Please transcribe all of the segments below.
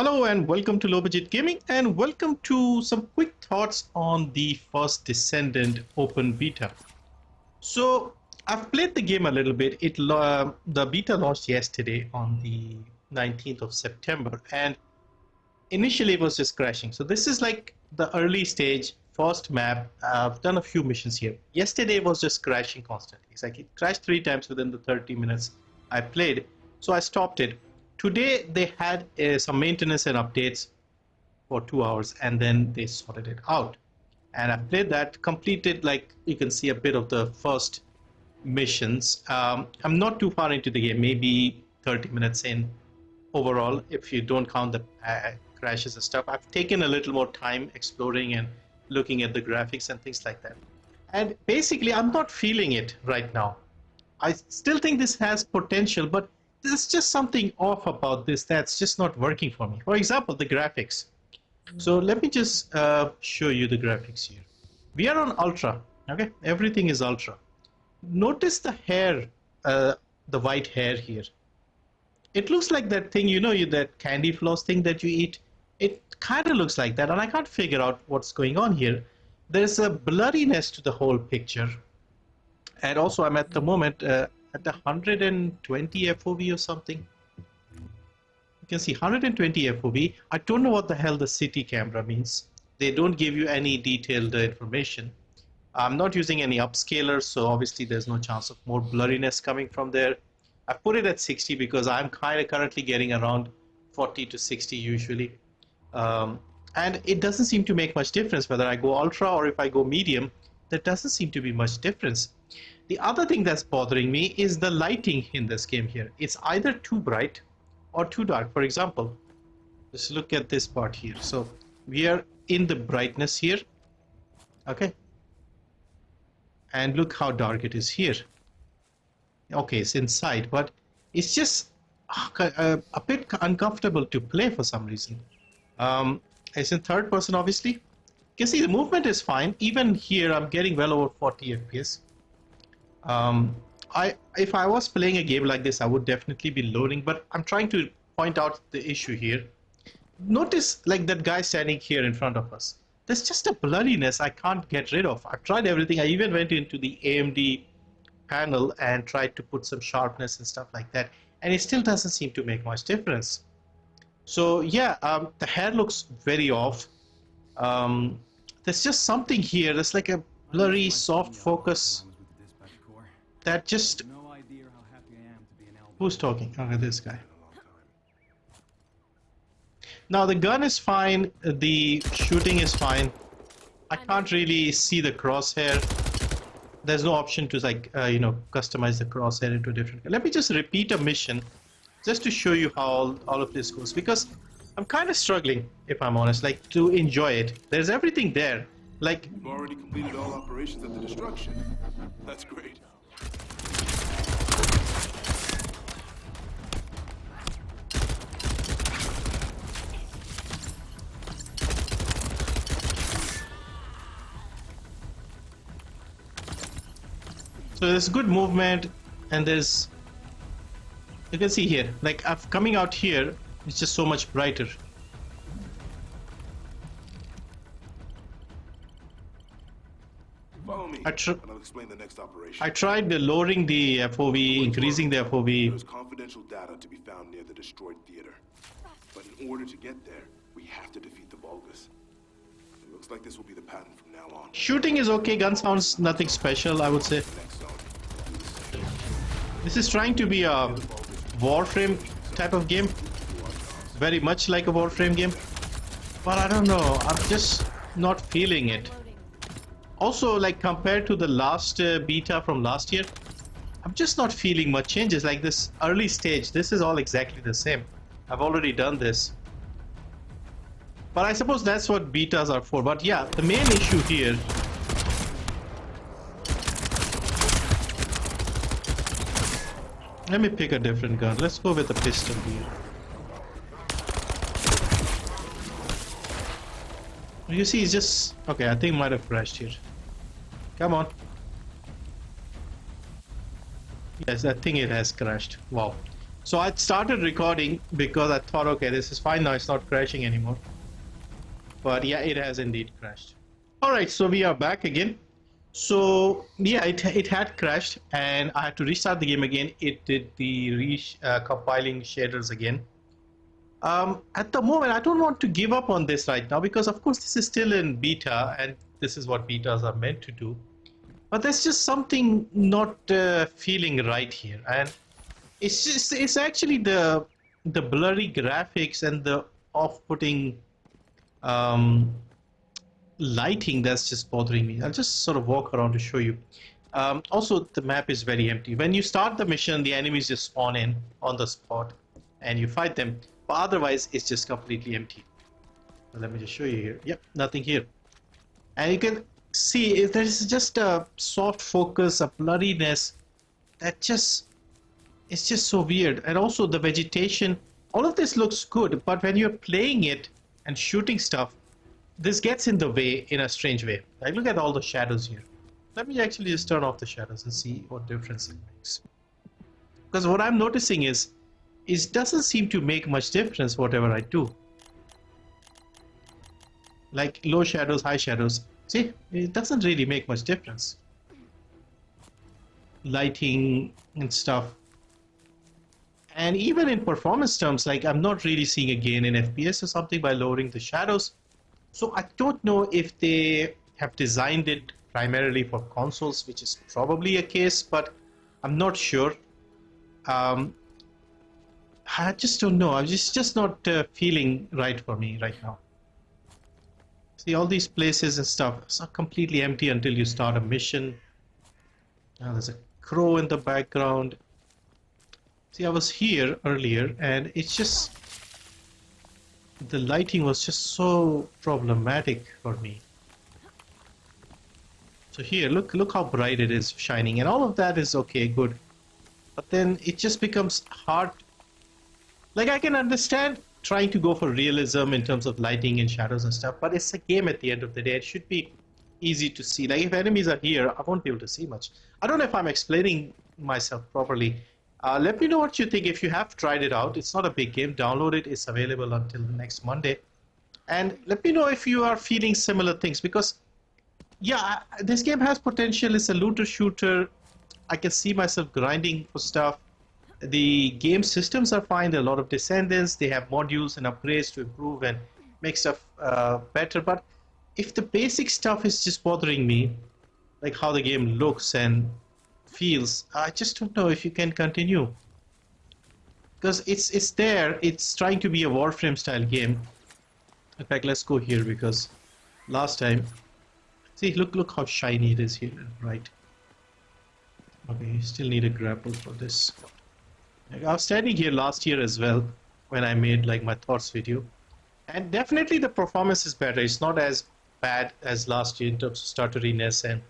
Hello and welcome to Low Budget Gaming, and welcome to some quick thoughts on the first Descendant open beta. So I've played the game a little bit. The beta launched yesterday on the 19th of September, and initially it was just crashing. So this is like the early stage first map. I've done a few missions here. Yesterday it was just crashing constantly. It's like it crashed 3 times within the 30 minutes I played, so I stopped it. Today they had some maintenance and updates for 2 hours, and then they sorted it out. And I played that, completed, like you can see, a bit of the first missions. I'm not too far into the game, maybe 30 minutes in overall, if you don't count the crashes and stuff. I've taken a little more time exploring and looking at the graphics and things like that. And basically, I'm not feeling it right now. I still think this has potential, but there's just something off about this that's just not working for me. For example, the graphics. So let me just show you the graphics here. We are on ultra, okay? Everything is ultra. Notice the hair, the white hair here. It looks like that thing, that candy floss thing that you eat. It kind of looks like that, and I can't figure out what's going on here. There's a blurriness to the whole picture. And also, I'm at the moment at 120 FOV or something. You can see 120 FOV. I don't know what the hell the city camera means. They don't give you any detailed information. I'm not using any upscaler, so obviously there's no chance of more blurriness coming from there. I put it at 60 because I'm kind of currently getting around 40 to 60 usually. And it doesn't seem to make much difference whether I go ultra or if I go medium. There doesn't seem to be much difference. The other thing that's bothering me is the lighting in this game here. It's either too bright or too dark. For example, just look at this part here. So we are in the brightness here, okay? And look how dark it is here. Okay, it's inside, but it's just a bit uncomfortable to play for some reason. It's in third person, obviously. You can see the movement is fine. Even here, I'm getting well over 40 FPS. If I was playing a game like this, I would definitely be loading, but I'm trying to point out the issue here. Notice like that guy standing here in front of us. There's just a blurriness I can't get rid of. I've tried everything. I even went into the AMD panel and tried to put some sharpness and stuff like that, and it still doesn't seem to make much difference. So yeah, the hair looks very off. There's just something here. There's like a blurry soft focus that just... Who's talking? Okay, this guy. Now the gun is fine, the shooting is fine. I can't really see the crosshair. There's no option to like customize the crosshair into a different... Let me just repeat a mission just to show you how all of this goes, because I'm kind of struggling, if I'm honest, like to enjoy it. There's everything there. Like, you've already completed all operations at the destruction. That's great. so there's good movement, and there's, you can see here, like coming out here, it's just so much brighter. Follow me, and I'll explain the next operation. I tried lowering the FOV, increasing the FOV. There's confidential data to be found near the destroyed theater. But in order to get there, we have to defeat the Vulgus. It looks like this will be the pattern from now on. Shooting is okay, gun sounds nothing special, I would say. This is trying to be a Warframe type of game. Very much like a Warframe game. But I don't know, I'm just not feeling it. Also, like compared to the last beta from last year, I'm just not feeling much changes. Like this early stage, this is all exactly the same. I've already done this. But I suppose that's what betas are for. But yeah, the main issue here... Let me pick a different gun. Let's go with a pistol here. You see, it's just... Okay, I think it might have crashed here. Come on. Yes, I think it has crashed. Wow. So I started recording because I thought, okay, this is fine now, it's not crashing anymore. But yeah, it has indeed crashed. All right, so we are back again. So yeah, it had crashed and I had to restart the game again. It did the compiling shaders again. At the moment, I don't want to give up on this right now because, of course, this is still in beta and this is what betas are meant to do. But there's just something not feeling right here, and it's actually the blurry graphics and the off-putting um, lighting that's just bothering me. I'll just sort of walk around to show you. Also, the map is very empty. When you start the mission, the enemies just spawn in on the spot and you fight them. But otherwise, it's just completely empty. So let me just show you here. Yep, nothing here. And you can see there's just a soft focus, a blurriness that it's just so weird. And also the vegetation, all of this looks good, but when you're playing it and shooting stuff, this gets in the way in a strange way. Like, look at all the shadows here. Let me actually just turn off the shadows and see what difference it makes. Because what I'm noticing is it doesn't seem to make much difference whatever I do. Like low shadows, high shadows. See, it doesn't really make much difference. Lighting and stuff. And even in performance terms, like I'm not really seeing a gain in FPS or something by lowering the shadows. So I don't know if they have designed it primarily for consoles, which is probably a case, but I'm not sure. I just don't know. I'm just not feeling right for me right now. See, all these places and stuff are completely empty until you start a mission. Now there's a crow in the background. See, I was here earlier and it's just the lighting was just so problematic for me. So here, look how bright it is shining, and all of that is okay, good. But then it just becomes hard. Like, I can understand trying to go for realism in terms of lighting and shadows and stuff, but it's a game at the end of the day. It should be easy to see. Like, if enemies are here, I won't be able to see much. I don't know if I'm explaining myself properly. Let me know what you think. If you have tried it out, it's not a big game. Download it. It's available until next Monday. And let me know if you are feeling similar things, because yeah, this game has potential. It's a looter shooter. I can see myself grinding for stuff. The game systems are fine. There are a lot of Descendants. They have modules and upgrades to improve and make stuff better. But if the basic stuff is just bothering me, like how the game looks and feels, I just don't know if you can continue. Because it's there. It's trying to be a Warframe style game. In fact, let's go here because last time, see, look how shiny it is here, right? Okay, you still need a grapple for this. I was standing here last year as well when I made like my thoughts video, and definitely the performance is better. It's not as bad as last year in terms of stutteriness and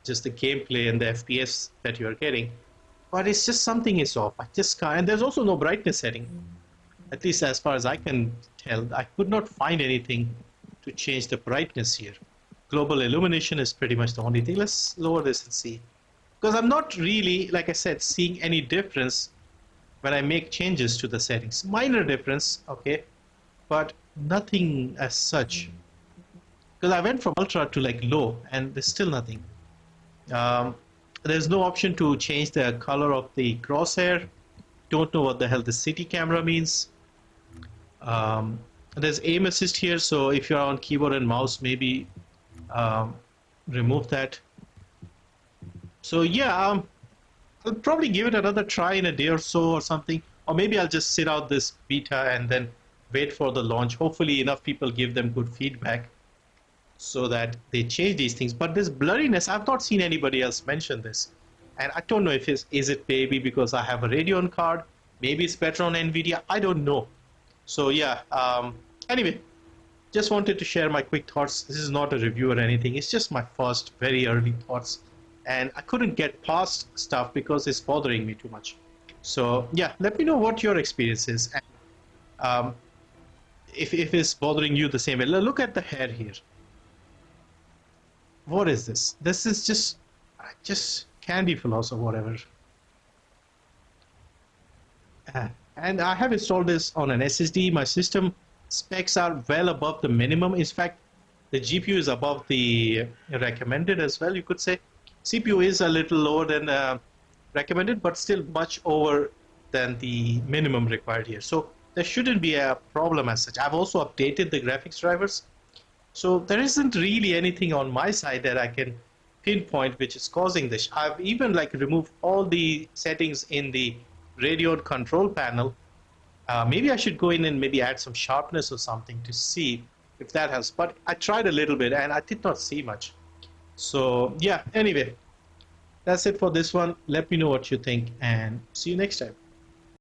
just the gameplay and the FPS that you are getting, but it's just something is off. I just can't. And there's also no brightness setting, at least as far as I can tell. I could not find anything to change the brightness here. Global illumination is pretty much the only thing. Let's lower this and see, because I'm not really, like I said, seeing any difference when I make changes to the settings. Minor difference, okay, but nothing as such. Because I went from ultra to like low and there's still nothing. There's no option to change the color of the crosshair. Don't know what the hell the city camera means. There's aim assist here, so if you're on keyboard and mouse, maybe remove that. So yeah, I'll probably give it another try in a day or so or something, or maybe I'll just sit out this beta and then wait for the launch. Hopefully enough people give them good feedback so that they change these things. But this blurriness, I've not seen anybody else mention this, and I don't know if is it maybe because I have a Radeon card, maybe it's better on Nvidia, I don't know. So yeah, anyway, just wanted to share my quick thoughts. This is not a review or anything, it's just my first very early thoughts, and I couldn't get past stuff because it's bothering me too much. So yeah, let me know what your experience is, and if it's bothering you the same way. Look at the hair here. What is this? This is just candy floss or whatever. And I have installed this on an SSD. My system specs are well above the minimum. In fact, the GPU is above the recommended as well, you could say. CPU is a little lower than recommended, but still much over than the minimum required here. So there shouldn't be a problem as such. I've also updated the graphics drivers. So there isn't really anything on my side that I can pinpoint which is causing this. I've even like removed all the settings in the Radeon control panel. Maybe I should go in and maybe add some sharpness or something to see if that helps. But I tried a little bit and I did not see much. So yeah, anyway, that's it for this one. Let me know what you think and see you next time.